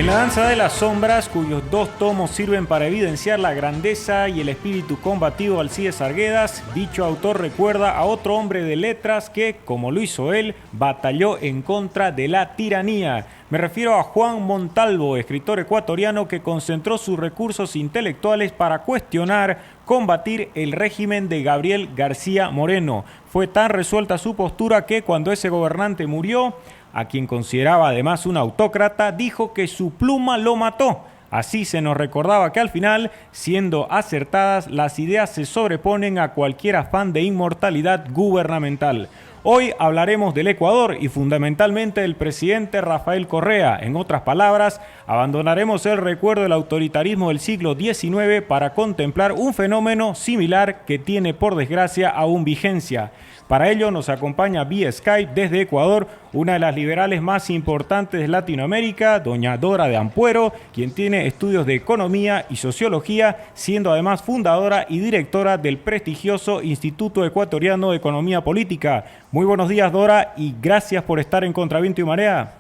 En La danza de las sombras, cuyos 2 tomos sirven para evidenciar la grandeza y el espíritu combativo de Alcides Arguedas, dicho autor recuerda a otro hombre de letras que, como lo hizo él, batalló en contra de la tiranía. Me refiero a Juan Montalvo, escritor ecuatoriano que concentró sus recursos intelectuales para cuestionar, combatir el régimen de Gabriel García Moreno. Fue tan resuelta su postura que cuando ese gobernante murió, a quien consideraba además un autócrata, dijo que su pluma lo mató. Así se nos recordaba que al final, siendo acertadas, las ideas se sobreponen a cualquier afán de inmortalidad gubernamental. Hoy hablaremos del Ecuador y fundamentalmente del presidente Rafael Correa. En otras palabras, abandonaremos el recuerdo del autoritarismo del siglo XIX para contemplar un fenómeno similar que tiene por desgracia aún vigencia. Para ello nos acompaña vía Skype desde Ecuador una de las liberales más importantes de Latinoamérica, doña Dora de Ampuero, quien tiene estudios de economía y sociología, siendo además fundadora y directora del prestigioso Instituto Ecuatoriano de Economía Política. Muy buenos días, Dora, y gracias por estar en Contraviento y Marea.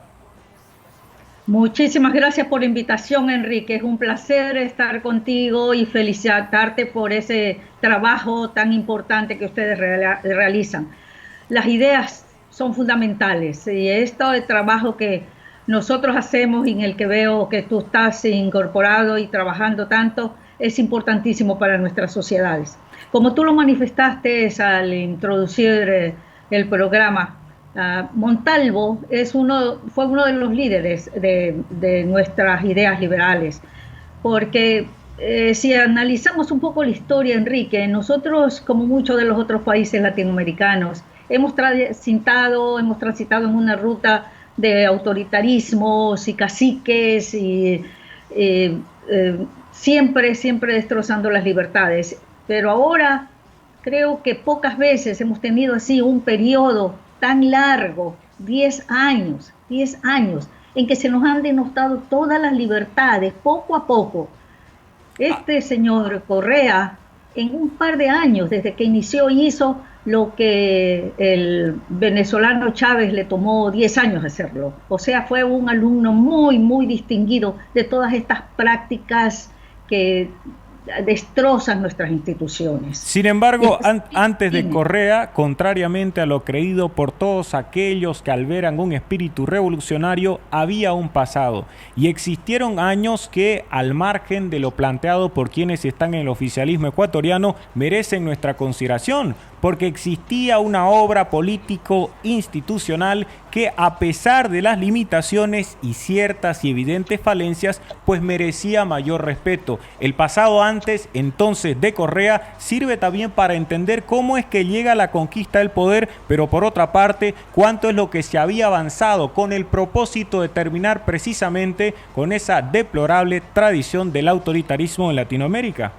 Muchísimas gracias por la invitación, Enrique. Es un placer estar contigo y felicitarte por ese trabajo tan importante que ustedes realizan. Las ideas son fundamentales y este trabajo que nosotros hacemos y en el que veo que tú estás incorporado y trabajando tanto es importantísimo para nuestras sociedades. Como tú lo manifestaste al introducir el programa, Montalvo fue uno de los líderes de nuestras ideas liberales, porque si analizamos un poco la historia, Enrique, nosotros, como muchos de los otros países latinoamericanos, hemos transitado en una ruta de autoritarismos y caciques y siempre destrozando las libertades. Pero ahora creo que pocas veces hemos tenido así un periodo tan largo, 10 años, en que se nos han denostado todas las libertades, poco a poco. Este señor Correa, en un par de años, desde que inició, hizo lo que el venezolano Chávez le tomó 10 años hacerlo. O sea, fue un alumno muy distinguido de todas estas prácticas que destrozan nuestras instituciones. Sin embargo, antes de Correa, contrariamente a lo creído por todos aquellos que alberan un espíritu revolucionario, había un pasado y existieron años que, al margen de lo planteado por quienes están en el oficialismo ecuatoriano, merecen nuestra consideración, porque existía una obra político-institucional que, a pesar de las limitaciones y ciertas y evidentes falencias, pues merecía mayor respeto. El pasado antes, entonces, de Correa, sirve también para entender cómo es que llega la conquista del poder, pero por otra parte, cuánto es lo que se había avanzado con el propósito de terminar precisamente con esa deplorable tradición del autoritarismo en Latinoamérica.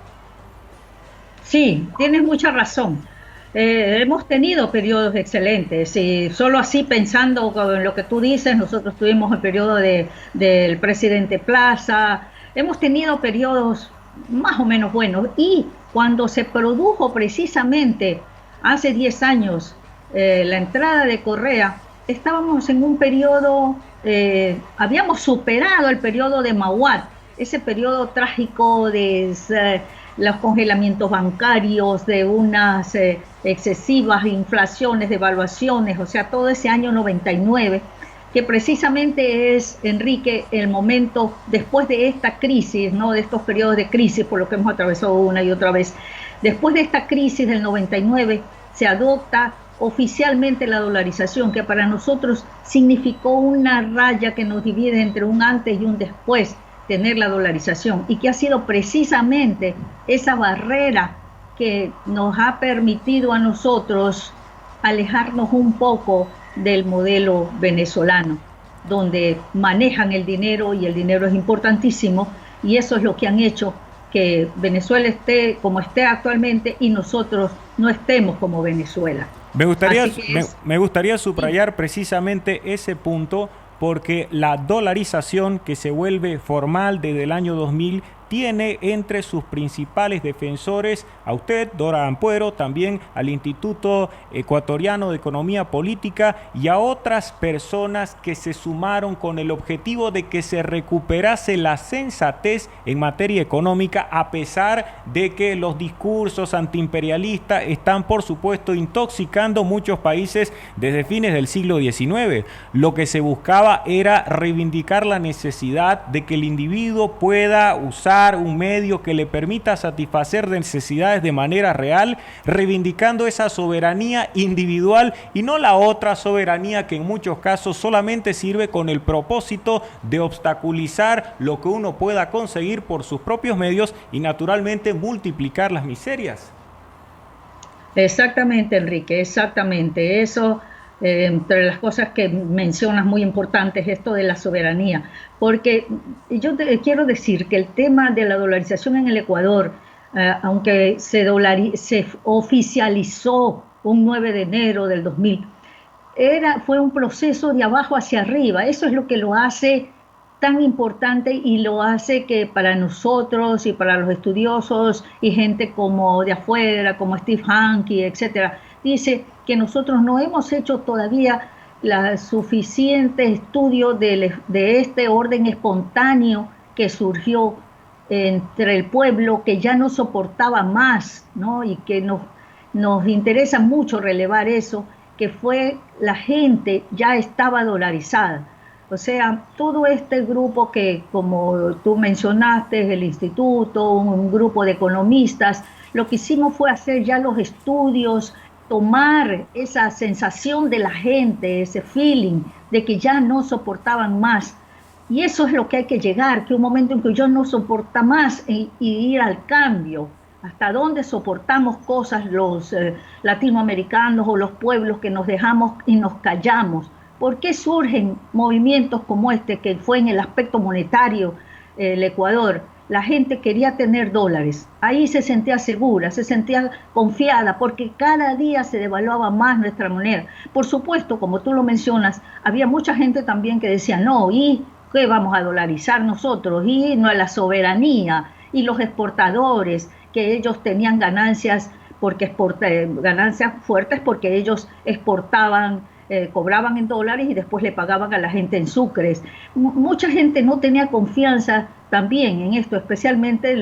Sí, tienes mucha razón. Hemos tenido periodos excelentes y solo así pensando en lo que tú dices, nosotros tuvimos el periodo del presidente Plaza, hemos tenido periodos más o menos buenos y cuando se produjo precisamente hace 10 años la entrada de Correa, estábamos en un periodo, habíamos superado el periodo de Mauat, ese periodo trágico de los congelamientos bancarios, de unas excesivas inflaciones, devaluaciones, o sea, todo ese año 99, que precisamente es, Enrique, el momento después de esta crisis, ¿no? De estos periodos de crisis, por lo que hemos atravesado una y otra vez. Después de esta crisis del 99, se adopta oficialmente la dolarización, que para nosotros significó una raya que nos divide entre un antes y un después, tener la dolarización, y que ha sido precisamente esa barrera que nos ha permitido a nosotros alejarnos un poco del modelo venezolano, donde manejan el dinero y el dinero es importantísimo, y eso es lo que han hecho que Venezuela esté como esté actualmente y nosotros no estemos como Venezuela. Me gustaría subrayar precisamente ese punto, porque la dolarización que se vuelve formal desde el año 2000 tiene entre sus principales defensores a usted, Dora Ampuero, también al Instituto Ecuatoriano de Economía Política y a otras personas que se sumaron con el objetivo de que se recuperase la sensatez en materia económica, a pesar de que los discursos antiimperialistas están, por supuesto, intoxicando muchos países desde fines del siglo XIX. Lo que se buscaba era reivindicar la necesidad de que el individuo pueda usar un medio que le permita satisfacer necesidades de manera real, reivindicando esa soberanía individual y no la otra soberanía que en muchos casos solamente sirve con el propósito de obstaculizar lo que uno pueda conseguir por sus propios medios y naturalmente multiplicar las miserias. Exactamente, Enrique, exactamente. Eso, entre las cosas que mencionas muy importantes, esto de la soberanía. Porque yo te quiero decir que el tema de la dolarización en el Ecuador, aunque se oficializó un 9 de enero del 2000, fue un proceso de abajo hacia arriba. Eso es lo que lo hace tan importante y lo hace que para nosotros y para los estudiosos y gente como de afuera, como Steve Hanke, etcétera, dice que nosotros no hemos hecho todavía la suficiente estudio de este orden espontáneo que surgió entre el pueblo, que ya no soportaba más, ¿no? Y que nos interesa mucho relevar eso, que fue la gente ya estaba dolarizada. O sea, todo este grupo que, como tú mencionaste, el instituto, un grupo de economistas, lo que hicimos fue hacer ya los estudios, tomar esa sensación de la gente, ese feeling de que ya no soportaban más. Y eso es lo que hay que llegar, que un momento en que yo no soporta más y ir al cambio. ¿Hasta dónde soportamos cosas los latinoamericanos o los pueblos que nos dejamos y nos callamos? ¿Por qué surgen movimientos como este, que fue en el aspecto monetario el Ecuador? La gente quería tener dólares, ahí se sentía segura, se sentía confiada, porque cada día se devaluaba más nuestra moneda. Por supuesto, como tú lo mencionas, había mucha gente también que decía, no, ¿y qué vamos a dolarizar nosotros? Y no a la soberanía, y los exportadores, que ellos tenían ganancias, ganancias fuertes porque ellos exportaban, cobraban en dólares y después le pagaban a la gente en sucres. Mucha gente no tenía confianza también en esto, especialmente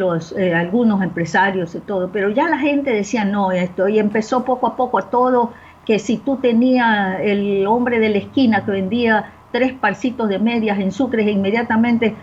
algunos empresarios y todo, pero ya la gente decía no esto, y empezó poco a poco a todo, que si tú tenías el hombre de la esquina que vendía 3 parcitos de medias en sucres, e inmediatamente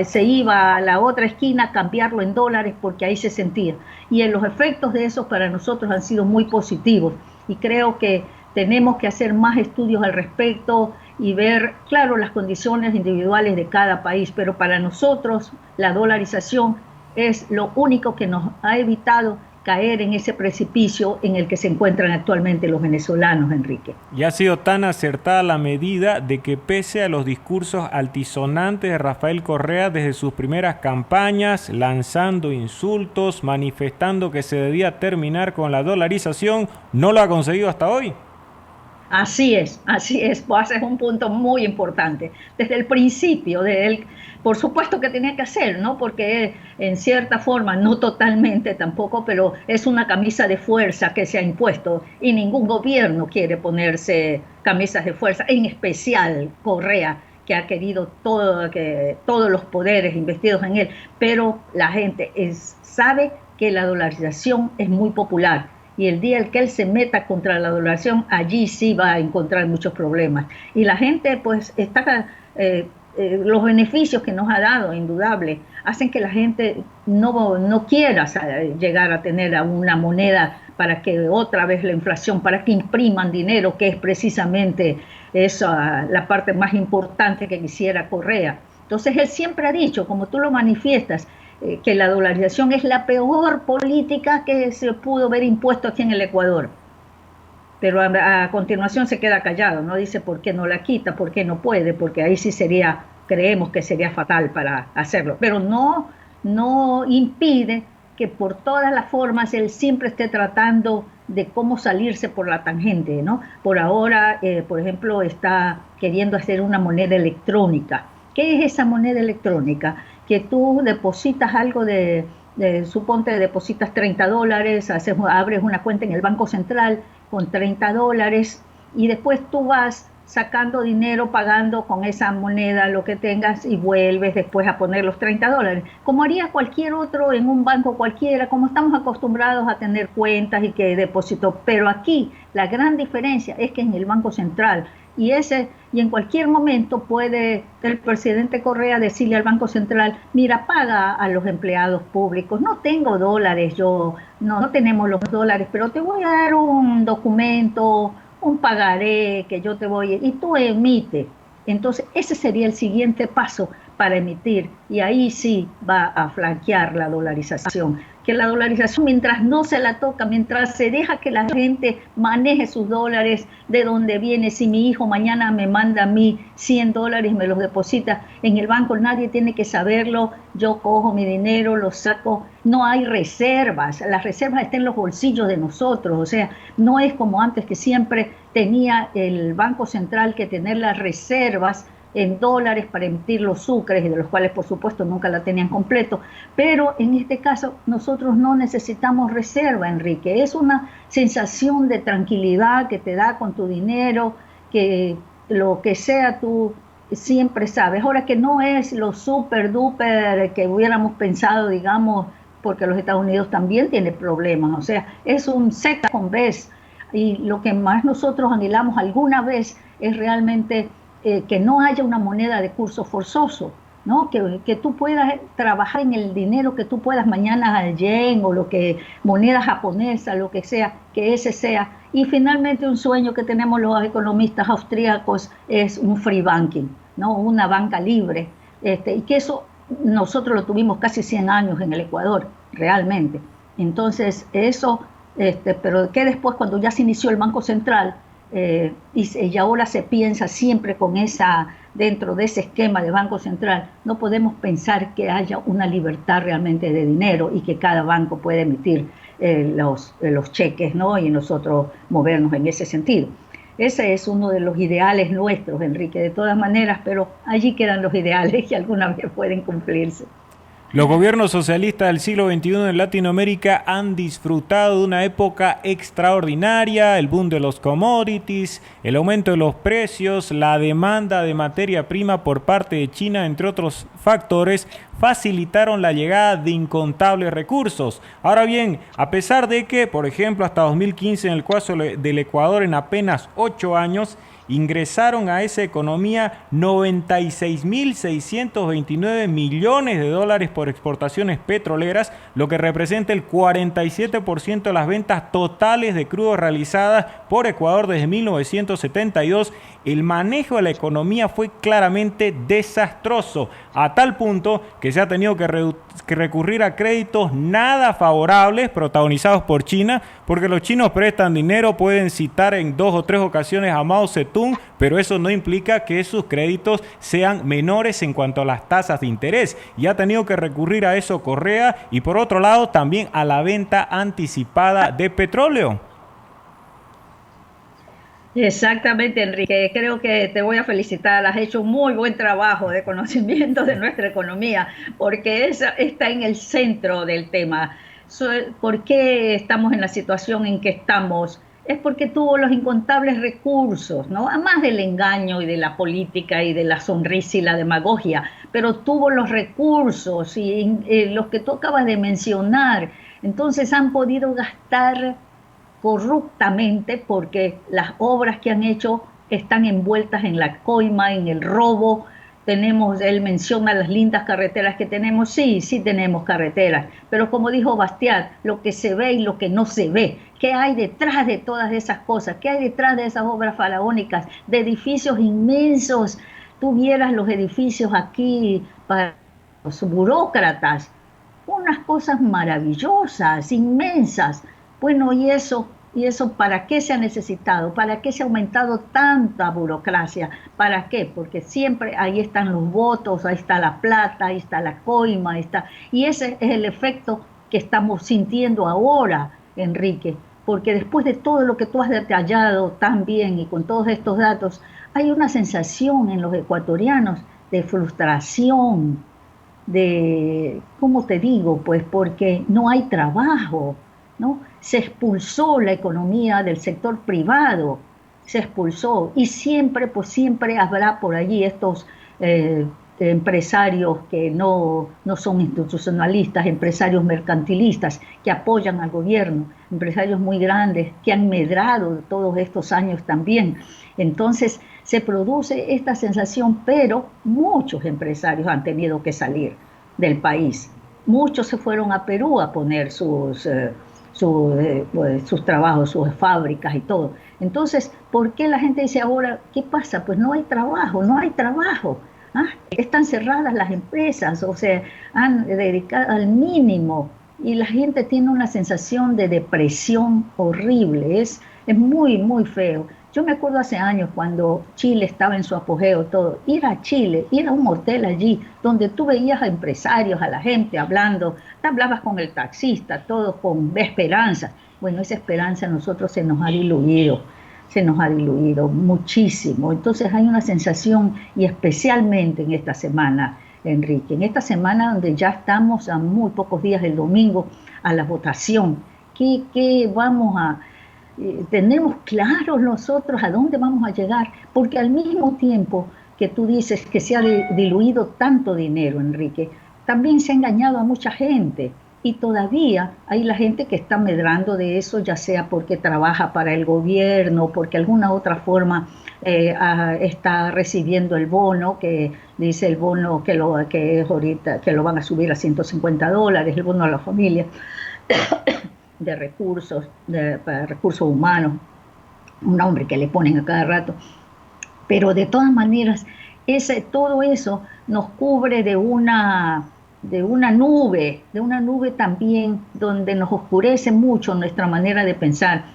se iba a la otra esquina a cambiarlo en dólares porque ahí se sentía. Y los efectos de eso para nosotros han sido muy positivos, y creo que tenemos que hacer más estudios al respecto y ver, claro, las condiciones individuales de cada país, pero para nosotros la dolarización es lo único que nos ha evitado caer en ese precipicio en el que se encuentran actualmente los venezolanos, Enrique. Y ha sido tan acertada la medida de que, pese a los discursos altisonantes de Rafael Correa desde sus primeras campañas, lanzando insultos, manifestando que se debía terminar con la dolarización, no lo ha conseguido hasta hoy. Así es, pues ese es un punto muy importante. Desde el principio de él, por supuesto que tenía que hacer, ¿no? Porque en cierta forma, no totalmente tampoco, pero es una camisa de fuerza que se ha impuesto y ningún gobierno quiere ponerse camisas de fuerza, en especial Correa, que ha querido todos los poderes investidos en él, pero la gente sabe que la dolarización es muy popular. Y el día en que él se meta contra la dolarización, allí sí va a encontrar muchos problemas. Y la gente, pues, los beneficios que nos ha dado, indudable, hacen que la gente no quiera llegar a tener una moneda para que otra vez la inflación, para que impriman dinero, que es precisamente esa la parte más importante que quisiera Correa. Entonces, él siempre ha dicho, como tú lo manifiestas, que la dolarización es la peor política que se pudo ver impuesto aquí en el Ecuador. Pero a continuación se queda callado, no dice por qué no la quita, por qué no puede, porque ahí sí creemos que sería fatal para hacerlo. Pero no impide que por todas las formas él siempre esté tratando de cómo salirse por la tangente, ¿no? Por ahora, por ejemplo, está queriendo hacer una moneda electrónica. ¿Qué es esa moneda electrónica? que tú depositas algo suponte depositas $30, abres una cuenta en el Banco Central con $30 y después tú vas sacando dinero, pagando con esa moneda lo que tengas y vuelves después a poner los $30, como haría cualquier otro en un banco cualquiera, como estamos acostumbrados a tener cuentas y que depósito. Pero aquí la gran diferencia es que en el Banco Central y en cualquier momento puede el presidente Correa decirle al Banco Central, mira, paga a los empleados públicos, no tengo dólares, no tenemos los dólares, pero te voy a dar un documento, un pagaré que yo te voy, y tú emites. Entonces, ese sería el siguiente paso para emitir, y ahí sí va a flanquear la dolarización. Que la dolarización, mientras no se la toca, mientras se deja que la gente maneje sus dólares, de dónde viene, si mi hijo mañana me manda a mí $100 y me los deposita en el banco, nadie tiene que saberlo, yo cojo mi dinero, lo saco, no hay reservas, las reservas están en los bolsillos de nosotros, o sea, no es como antes que siempre tenía el Banco Central que tener las reservas en dólares para emitir los sucres, y de los cuales por supuesto nunca la tenían completo, pero en este caso nosotros no necesitamos reserva, Enrique, es una sensación de tranquilidad que te da con tu dinero, que lo que sea tú siempre sabes, ahora que no es lo super duper que hubiéramos pensado, digamos, porque los Estados Unidos también tiene problemas, o sea, es un Z con vez, y lo que más nosotros anhelamos alguna vez es realmente que no haya una moneda de curso forzoso, ¿no? Que tú puedas trabajar en el dinero que tú puedas mañana al yen o moneda japonesa, lo que sea, que ese sea. Y finalmente un sueño que tenemos los economistas austríacos es un free banking, ¿no? Una banca libre, y que eso nosotros lo tuvimos casi 100 años en el Ecuador, realmente. Entonces eso, pero que después cuando ya se inició el Banco Central, y ahora se piensa siempre dentro de ese esquema de Banco Central, no podemos pensar que haya una libertad realmente de dinero y que cada banco puede emitir los cheques, ¿no? Y nosotros movernos en ese sentido. Ese es uno de los ideales nuestros, Enrique, de todas maneras, pero allí quedan los ideales que alguna vez pueden cumplirse. Los gobiernos socialistas del siglo XXI en Latinoamérica han disfrutado de una época extraordinaria, el boom de los commodities, el aumento de los precios, la demanda de materia prima por parte de China, entre otros factores, facilitaron la llegada de incontables recursos. Ahora bien, a pesar de que, por ejemplo, hasta 2015 en el caso del Ecuador, en apenas 8 años, ingresaron a esa economía 96.629 millones de dólares por exportaciones petroleras, lo que representa el 47% de las ventas totales de crudo realizadas por Ecuador desde 1972. El manejo de la economía fue claramente desastroso, a tal punto que se ha tenido que recurrir a créditos nada favorables protagonizados por China, porque los chinos prestan dinero, pueden citar en 2 o 3 ocasiones a Mao Zedong, pero eso no implica que sus créditos sean menores en cuanto a las tasas de interés. Y ha tenido que recurrir a eso Correa, y por otro lado también a la venta anticipada de petróleo. Exactamente, Enrique. Creo que te voy a felicitar. Has hecho un muy buen trabajo de conocimiento de nuestra economía, porque esa está en el centro del tema. ¿Por qué estamos en la situación en que estamos? Es porque tuvo los incontables recursos, ¿no? Además del engaño y de la política y de la sonrisa y la demagogia, pero tuvo los recursos y los que tú acabas de mencionar. Entonces han podido gastar corruptamente porque las obras que han hecho están envueltas en la coima, en el robo. Él menciona las lindas carreteras que tenemos, sí tenemos carreteras, pero como dijo Bastiat, lo que se ve y lo que no se ve, ¿qué hay detrás de todas esas cosas? ¿Qué hay detrás de esas obras faraónicas, de edificios inmensos? Tú vieras los edificios aquí para los burócratas, unas cosas maravillosas, inmensas. Bueno, ¿y eso para qué se ha necesitado? ¿Para qué se ha aumentado tanta burocracia? ¿Para qué? Porque siempre ahí están los votos, ahí está la plata, ahí está la coima, y ese es el efecto que estamos sintiendo ahora, Enrique, porque después de todo lo que tú has detallado tan bien y con todos estos datos, hay una sensación en los ecuatorianos de frustración, ¿cómo te digo? Pues porque no hay trabajo, ¿no? Se expulsó la economía del sector privado, se expulsó y siempre, pues siempre habrá por allí estos empresarios que no son institucionalistas, empresarios mercantilistas que apoyan al gobierno, empresarios muy grandes que han medrado todos estos años también. Entonces se produce esta sensación, pero muchos empresarios han tenido que salir del país. Muchos se fueron a Perú a poner pues, sus trabajos, sus fábricas y todo. Entonces, ¿por qué la gente dice ahora, qué pasa? Pues no hay trabajo, no hay trabajo. ¿Ah? Están cerradas las empresas, o sea, han dedicado al mínimo y la gente tiene una sensación de depresión horrible, es muy, muy feo. Yo me acuerdo hace años cuando Chile estaba en su apogeo todo, ir a Chile, ir a un hotel allí, donde tú veías a empresarios, a la gente hablando, te hablabas con el taxista, todo con esperanza. Bueno, esa esperanza a nosotros se nos ha diluido muchísimo. Entonces hay una sensación, y especialmente en esta semana, Enrique, en esta semana donde ya estamos a muy pocos días del domingo a la votación, ¿qué vamos a tenemos claros nosotros a dónde vamos a llegar? Porque al mismo tiempo que tú dices que se ha diluido tanto dinero, Enrique, también se ha engañado a mucha gente. Y todavía hay la gente que está medrando de eso, ya sea porque trabaja para el gobierno, porque de alguna otra forma está recibiendo el bono, que dice el bono que es ahorita, que lo van a subir a $150, el bono a la familia de recursos, para recursos humanos, un nombre que le ponen a cada rato. Pero de todas maneras, todo eso nos cubre de una nube también, donde nos oscurece mucho nuestra manera de pensar.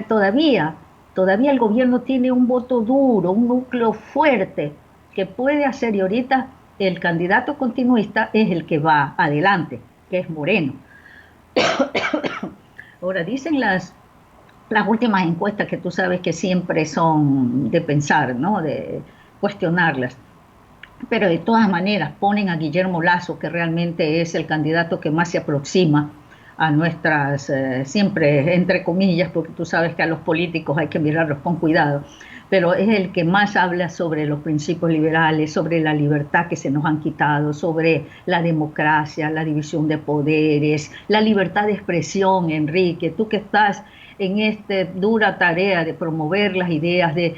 Todavía el gobierno tiene un voto duro, un núcleo fuerte que puede hacer, y ahorita el candidato continuista es el que va adelante, que es Moreno. Ahora, dicen las últimas encuestas, que tú sabes que siempre son de pensar, ¿no? De cuestionarlas. Pero de todas maneras ponen a Guillermo Lasso, que realmente es el candidato que más se aproxima a nuestras, siempre entre comillas, porque tú sabes que a los políticos hay que mirarlos con cuidado, pero es el que más habla sobre los principios liberales, sobre la libertad que se nos han quitado, sobre la democracia, la división de poderes, la libertad de expresión, Enrique, tú que estás en esta dura tarea de promover las ideas, de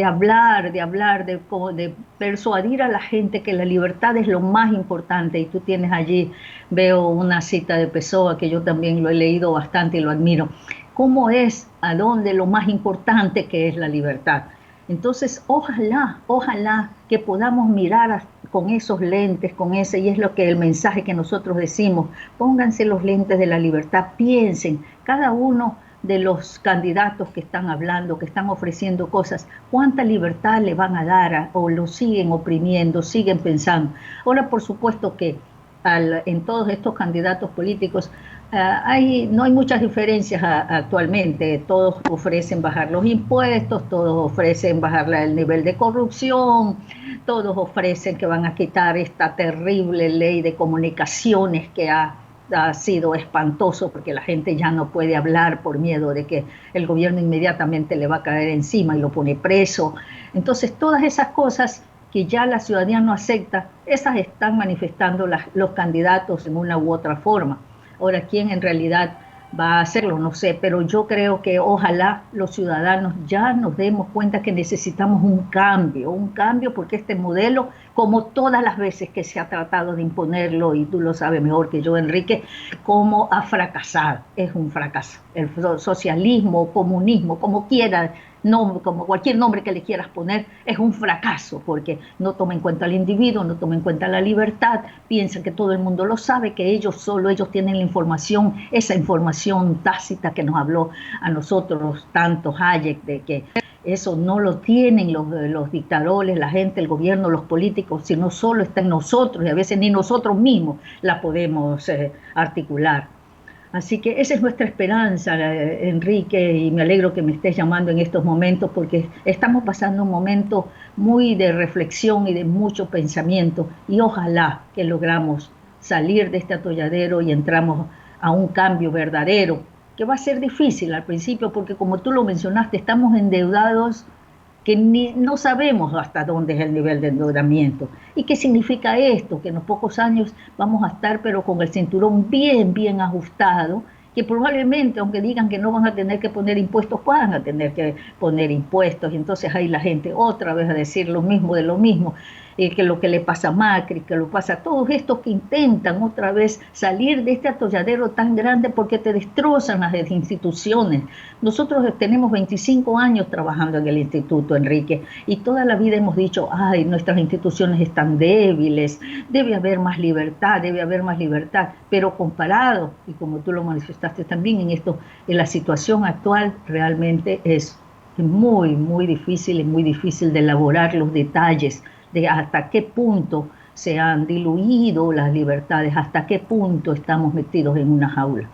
hablar, de persuadir a la gente que la libertad es lo más importante. Y tú tienes allí, veo una cita de Pessoa, que yo también lo he leído bastante y lo admiro. ¿Cómo es a dónde lo más importante que es la libertad? Entonces, ojalá que podamos mirar con esos lentes, y es lo que el mensaje que nosotros decimos, pónganse los lentes de la libertad, piensen, cada uno de los candidatos que están hablando, que están ofreciendo cosas, cuánta libertad le van a dar o lo siguen oprimiendo, siguen pensando. Ahora, por supuesto que en todos estos candidatos políticos no hay muchas diferencias actualmente. Todos ofrecen bajar los impuestos, todos ofrecen bajar el nivel de corrupción, todos ofrecen que van a quitar esta terrible ley de comunicaciones que ha sido espantoso, porque la gente ya no puede hablar por miedo de que el gobierno inmediatamente le va a caer encima y lo pone preso. Entonces, todas esas cosas que ya la ciudadanía no acepta, esas están manifestando los candidatos en una u otra forma. Ahora, ¿quién en realidad va a hacerlo? No sé, pero yo creo que ojalá los ciudadanos ya nos demos cuenta que necesitamos un cambio, porque este modelo, como todas las veces que se ha tratado de imponerlo, y tú lo sabes mejor que yo, Enrique, cómo ha fracasado, es un fracaso. El socialismo, comunismo, como quiera, como cualquier nombre que le quieras poner, es un fracaso, porque no toma en cuenta al individuo, no toma en cuenta la libertad, piensa que todo el mundo lo sabe, que ellos tienen la información, esa información tácita que nos habló a nosotros tanto Hayek, de que eso no lo tienen los dictadores, la gente, el gobierno, los políticos, sino solo está en nosotros, y a veces ni nosotros mismos la podemos articular. Así que esa es nuestra esperanza, Enrique, y me alegro que me estés llamando en estos momentos porque estamos pasando un momento muy de reflexión y de mucho pensamiento y ojalá que logramos salir de este atolladero y entramos a un cambio verdadero, que va a ser difícil al principio porque como tú lo mencionaste, estamos endeudados que no sabemos hasta dónde es el nivel de endeudamiento. ¿Y qué significa esto? Que en los pocos años vamos a estar pero con el cinturón bien, bien ajustado, que probablemente, aunque digan que no van a tener que poner impuestos, van a tener que poner impuestos, y entonces ahí la gente otra vez a decir lo mismo de lo mismo, que lo que le pasa a Macri, que lo pasa a todos estos que intentan otra vez salir de este atolladero tan grande porque te destrozan las instituciones. Nosotros tenemos 25 años trabajando en el instituto, Enrique, y toda la vida hemos dicho, ay, nuestras instituciones están débiles, debe haber más libertad, debe haber más libertad, pero comparado, y como tú lo manifestaste también en esto, en la situación actual realmente es muy, muy difícil, y muy difícil de elaborar los detalles de hasta qué punto se han diluido las libertades, hasta qué punto estamos metidos en una jaula.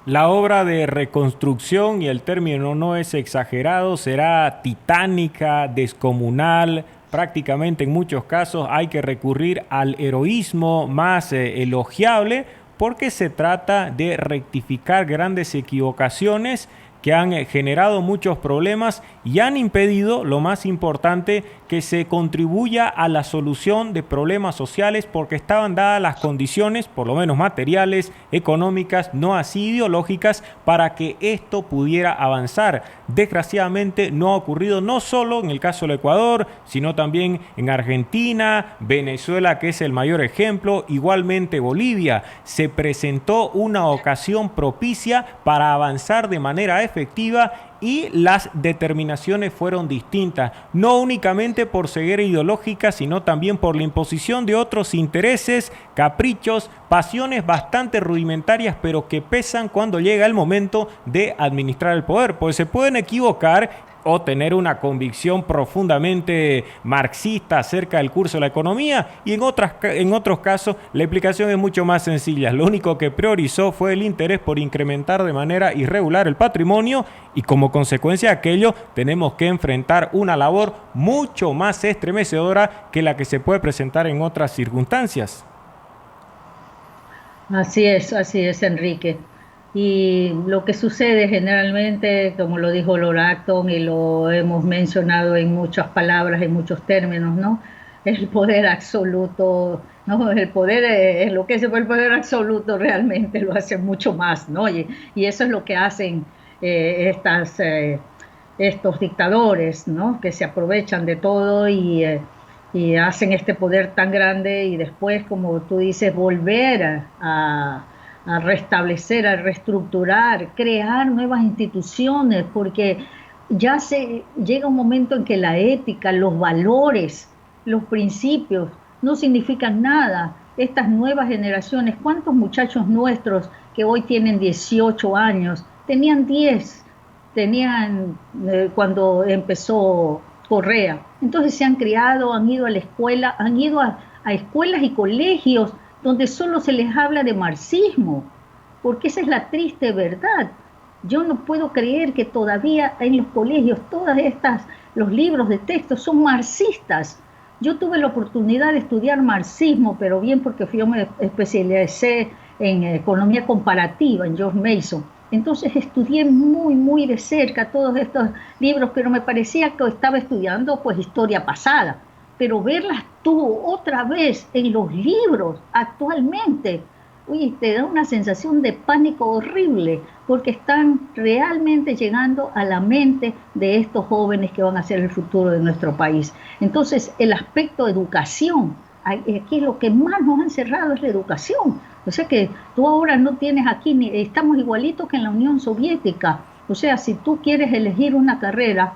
La obra de reconstrucción, y el término no es exagerado, será titánica, descomunal. Prácticamente en muchos casos hay que recurrir al heroísmo más elogiable porque se trata de rectificar grandes equivocaciones que han generado muchos problemas y han impedido, lo más importante, que se contribuya a la solución de problemas sociales porque estaban dadas las condiciones, por lo menos materiales, económicas, no así ideológicas, para que esto pudiera avanzar. Desgraciadamente no ha ocurrido no solo en el caso del Ecuador, sino también en Argentina, Venezuela, que es el mayor ejemplo, igualmente Bolivia. Se presentó una ocasión propicia para avanzar de manera efectiva y las determinaciones fueron distintas, no únicamente por ceguera ideológica, sino también por la imposición de otros intereses, caprichos, pasiones bastante rudimentarias, pero que pesan cuando llega el momento de administrar el poder, pues se pueden equivocar o tener una convicción profundamente marxista acerca del curso de la economía, y en otros casos la explicación es mucho más sencilla. Lo único que priorizó fue el interés por incrementar de manera irregular el patrimonio, y como consecuencia de aquello tenemos que enfrentar una labor mucho más estremecedora que la que se puede presentar en otras circunstancias. Así es, Enrique. Y lo que sucede generalmente, como lo dijo Lord Acton y lo hemos mencionado en muchas palabras, en muchos términos, ¿no? El poder absoluto, ¿no? El poder es lo que es el poder absoluto realmente lo hace mucho más, ¿no? Y eso es lo que hacen estos dictadores, ¿no? Que se aprovechan de todo y hacen este poder tan grande y después, como tú dices, volver a restablecer, a reestructurar, crear nuevas instituciones, porque ya llega un momento en que la ética, los valores, los principios no significan nada. Estas nuevas generaciones, ¿cuántos muchachos nuestros que hoy tienen 18 años, tenían 10, cuando empezó Correa? Entonces se han criado, han ido a la escuela, han ido a escuelas y colegios donde solo se les habla de marxismo, porque esa es la triste verdad. Yo no puedo creer que todavía en los colegios los libros de texto son marxistas. Yo tuve la oportunidad de estudiar marxismo, pero bien porque yo me especialicé en economía comparativa en George Mason. Entonces estudié muy, muy de cerca todos estos libros, pero me parecía que estaba estudiando pues historia pasada. Pero verlas tú otra vez en los libros actualmente, uy, te da una sensación de pánico horrible, porque están realmente llegando a la mente de estos jóvenes que van a ser el futuro de nuestro país. Entonces, el aspecto educación, aquí lo que más nos han cerrado es la educación. O sea que tú ahora no tienes aquí, estamos igualitos que en la Unión Soviética. O sea, si tú quieres elegir una carrera,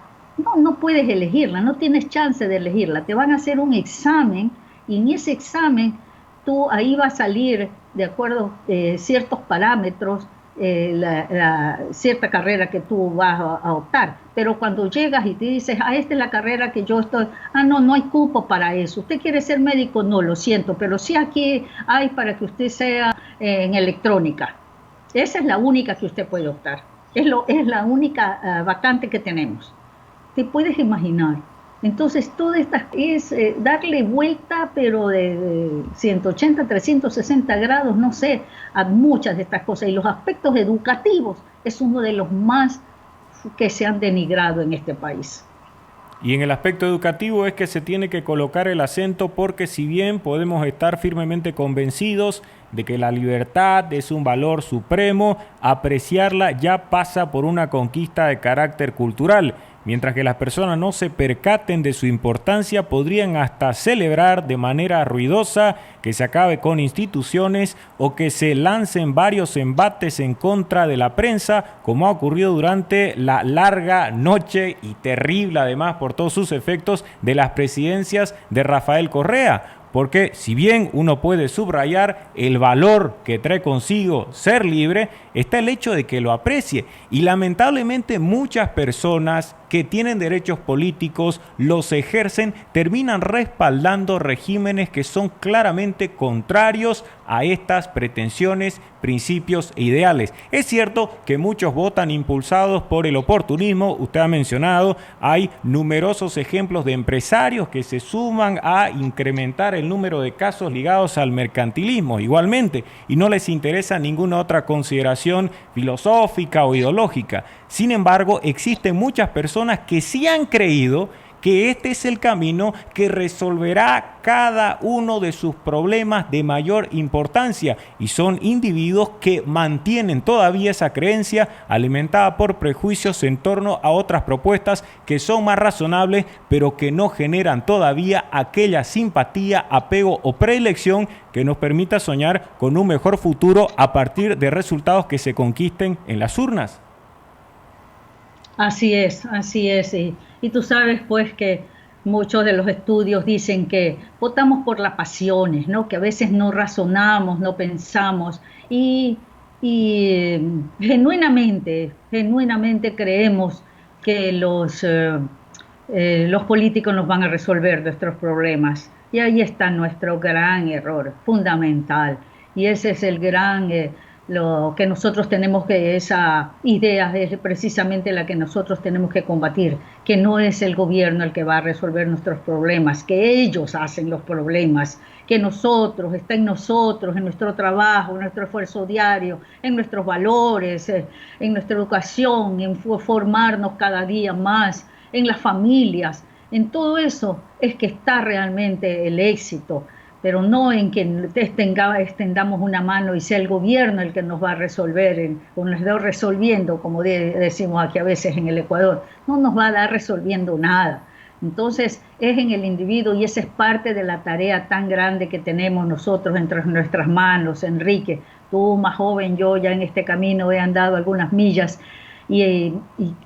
no puedes elegirla, no tienes chance de elegirla. Te van a hacer un examen y en ese examen tú ahí va a salir, de acuerdo a ciertos parámetros, cierta carrera que tú vas a optar. Pero cuando llegas y te dices, esta es la carrera que yo estoy, no hay cupo para eso. ¿Usted quiere ser médico? No, lo siento, pero sí aquí hay para que usted sea en electrónica. Esa es la única que usted puede optar. Es la única vacante que tenemos. Te puedes imaginar. Entonces, toda esta es darle vuelta, pero de 180, 360 grados, no sé, a muchas de estas cosas. Y los aspectos educativos es uno de los más que se han denigrado en este país. Y en el aspecto educativo es que se tiene que colocar el acento porque si bien podemos estar firmemente convencidos de que la libertad es un valor supremo, apreciarla ya pasa por una conquista de carácter cultural. Mientras que las personas no se percaten de su importancia, podrían hasta celebrar de manera ruidosa que se acabe con instituciones o que se lancen varios embates en contra de la prensa, como ha ocurrido durante la larga noche y terrible, además por todos sus efectos, de las presidencias de Rafael Correa. Porque si bien uno puede subrayar el valor que trae consigo ser libre, está el hecho de que lo aprecie. Y lamentablemente muchas personas que tienen derechos políticos, los ejercen, terminan respaldando regímenes que son claramente contrarios a estas pretensiones, principios e ideales. Es cierto que muchos votan impulsados por el oportunismo, usted ha mencionado, hay numerosos ejemplos de empresarios que se suman a incrementar el número de casos ligados al mercantilismo igualmente, y no les interesa ninguna otra consideración filosófica o ideológica. Sin embargo, existen muchas personas que sí han creído que este es el camino que resolverá cada uno de sus problemas de mayor importancia, y son individuos que mantienen todavía esa creencia alimentada por prejuicios en torno a otras propuestas que son más razonables, pero que no generan todavía aquella simpatía, apego o predilección que nos permita soñar con un mejor futuro a partir de resultados que se conquisten en las urnas. Así es, así es. Y tú sabes pues que muchos de los estudios dicen que votamos por las pasiones, ¿no? Que a veces no razonamos, no pensamos y genuinamente creemos que los políticos nos van a resolver nuestros problemas. Y ahí está nuestro gran error fundamental. Y ese es el gran... lo que nosotros tenemos que, esa idea es precisamente la que nosotros tenemos que combatir, que no es el gobierno el que va a resolver nuestros problemas, que ellos hacen los problemas, que nosotros, está en nosotros, en nuestro trabajo, en nuestro esfuerzo diario, en nuestros valores, en nuestra educación, en formarnos cada día más, en las familias, en todo eso es que está realmente el éxito, pero no en que extendamos una mano y sea el gobierno el que nos va a resolver, o nos va resolviendo, como decimos aquí a veces en el Ecuador, no nos va a dar resolviendo nada. Entonces es en el individuo, y esa es parte de la tarea tan grande que tenemos nosotros entre nuestras manos. Enrique, tú más joven, yo ya en este camino he andado algunas millas, y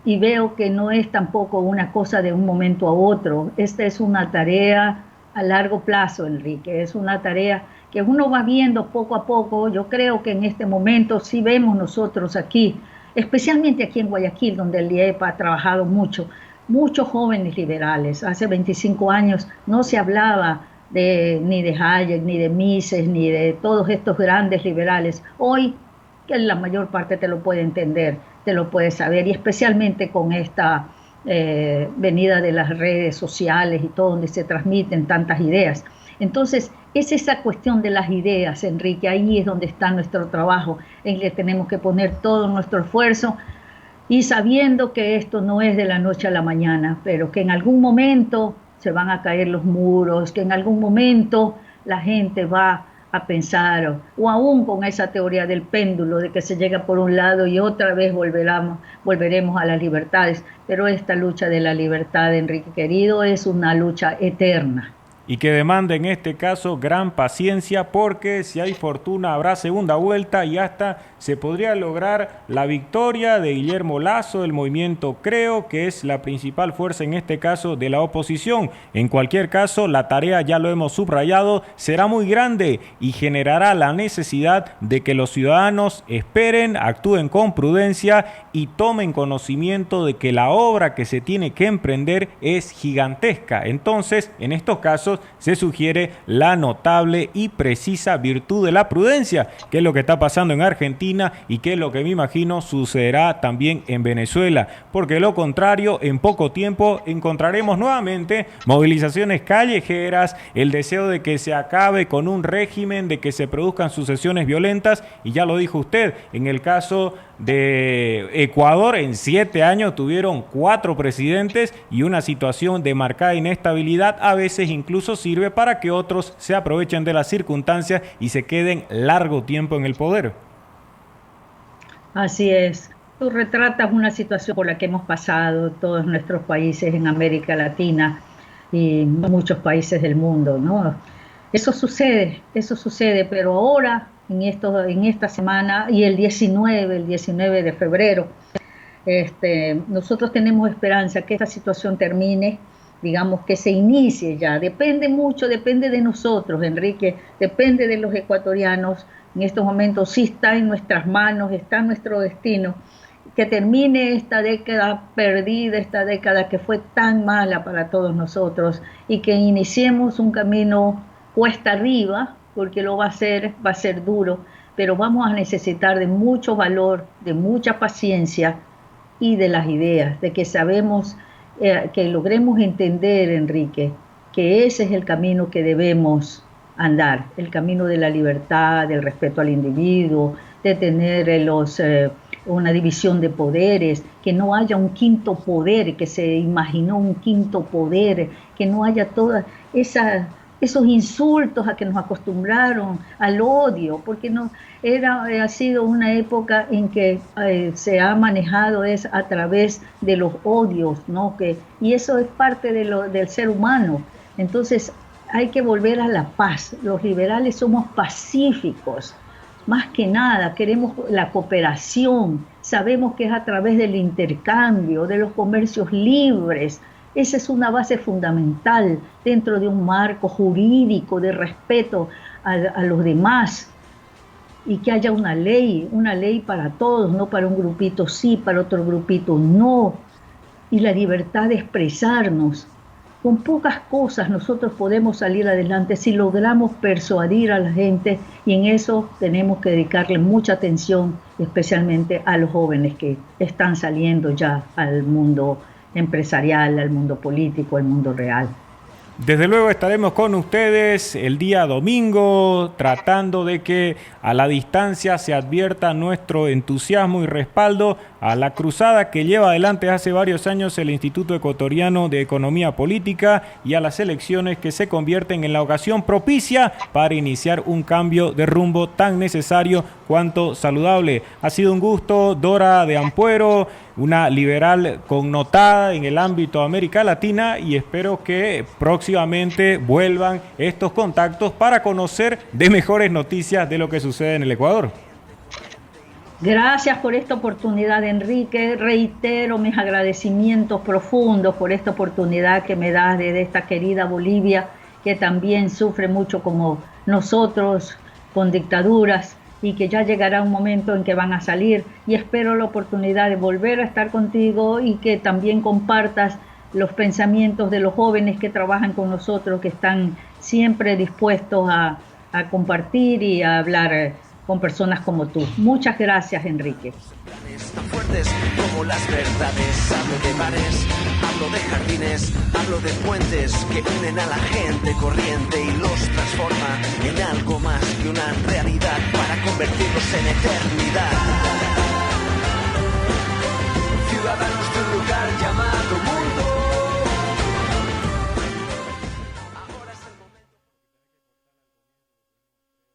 veo que no es tampoco una cosa de un momento a otro. Esta es una tarea a largo plazo, Enrique, es una tarea que uno va viendo poco a poco. Yo creo que en este momento sí vemos nosotros aquí, especialmente aquí en Guayaquil, donde el IEP ha trabajado mucho, muchos jóvenes liberales. Hace 25 años no se hablaba ni de Hayek, ni de Mises, ni de todos estos grandes liberales. Hoy, que la mayor parte te lo puede entender, te lo puede saber, y especialmente con esta venida de las redes sociales y todo, donde se transmiten tantas ideas. Entonces es esa cuestión de las ideas, Enrique, ahí es donde está nuestro trabajo, en que tenemos que poner todo nuestro esfuerzo, y sabiendo que esto no es de la noche a la mañana, pero que en algún momento se van a caer los muros, que en algún momento la gente va a pensar, o aún con esa teoría del péndulo, de que se llega por un lado y otra vez volveremos a las libertades. Pero esta lucha de la libertad, Enrique querido, es una lucha eterna. Y que demanda en este caso gran paciencia, porque si hay fortuna habrá segunda vuelta y hasta se podría lograr la victoria de Guillermo Lasso, del movimiento Creo, que es la principal fuerza en este caso de la oposición. En cualquier caso, la tarea, ya lo hemos subrayado, será muy grande y generará la necesidad de que los ciudadanos esperen, actúen con prudencia y tomen conocimiento de que la obra que se tiene que emprender es gigantesca. Entonces, en estos casos, se sugiere la notable y precisa virtud de la prudencia, que es lo que está pasando en Argentina y que es lo que me imagino sucederá también en Venezuela, porque de lo contrario, en poco tiempo encontraremos nuevamente movilizaciones callejeras, el deseo de que se acabe con un régimen, de que se produzcan sucesiones violentas, y ya lo dijo usted, en el caso de Ecuador, en 7 años tuvieron 4 presidentes y una situación de marcada inestabilidad a veces incluso sirve para que otros se aprovechen de las circunstancias y se queden largo tiempo en el poder. Así es. Tú retratas una situación por la que hemos pasado todos nuestros países en América Latina y muchos países del mundo, ¿no? Eso sucede, pero ahora, en esta semana y el 19 de febrero, nosotros tenemos esperanza que esta situación termine, digamos, que se inicie ya. Depende de nosotros, Enrique, depende de los ecuatorianos. En estos momentos sí está en nuestras manos, está en nuestro destino, que termine esta década perdida, esta década que fue tan mala para todos nosotros, y que iniciemos un camino cuesta arriba, porque va a ser duro, pero vamos a necesitar de mucho valor, de mucha paciencia y de las ideas, de que sabemos, que logremos entender, Enrique, que ese es el camino que debemos andar, el camino de la libertad, del respeto al individuo, de tener una división de poderes, que no haya un quinto poder, que se imaginó un quinto poder, que no haya todas esos insultos a que nos acostumbraron, al odio, porque ha sido una época en que se ha manejado a través de los odios, ¿no? Y eso es parte del ser humano. Entonces hay que volver a la paz. Los liberales somos pacíficos, más que nada queremos la cooperación, sabemos que es a través del intercambio, de los comercios libres. Esa es una base fundamental dentro de un marco jurídico de respeto a los demás, y que haya una ley para todos, no para un grupito sí, para otro grupito no, y la libertad de expresarnos. Con pocas cosas nosotros podemos salir adelante si logramos persuadir a la gente, y en eso tenemos que dedicarle mucha atención, especialmente a los jóvenes que están saliendo ya al mundo empresarial, al mundo político, al mundo real. Desde luego estaremos con ustedes el día domingo, tratando de que a la distancia se advierta nuestro entusiasmo y respaldo a la cruzada que lleva adelante hace varios años el Instituto Ecuatoriano de Economía Política, y a las elecciones que se convierten en la ocasión propicia para iniciar un cambio de rumbo tan necesario cuanto saludable. Ha sido un gusto, Dora de Ampuero, una liberal connotada en el ámbito de América Latina, y espero que próximamente vuelvan estos contactos para conocer de mejores noticias de lo que sucede en el Ecuador. Gracias por esta oportunidad, Enrique. Reitero mis agradecimientos profundos por esta oportunidad que me das de esta querida Bolivia, que también sufre mucho como nosotros con dictaduras, y que ya llegará un momento en que van a salir, y espero la oportunidad de volver a estar contigo y que también compartas los pensamientos de los jóvenes que trabajan con nosotros, que están siempre dispuestos a compartir y a hablar con personas como tú. Muchas gracias, Enrique. Tan fuertes como las verdades. Hablo de bares, hablo de jardines, hablo de puentes que unen a la gente corriente y los transforma en algo más que una realidad para convertirlos en eternidad. Ciudadanos de un lugar llamado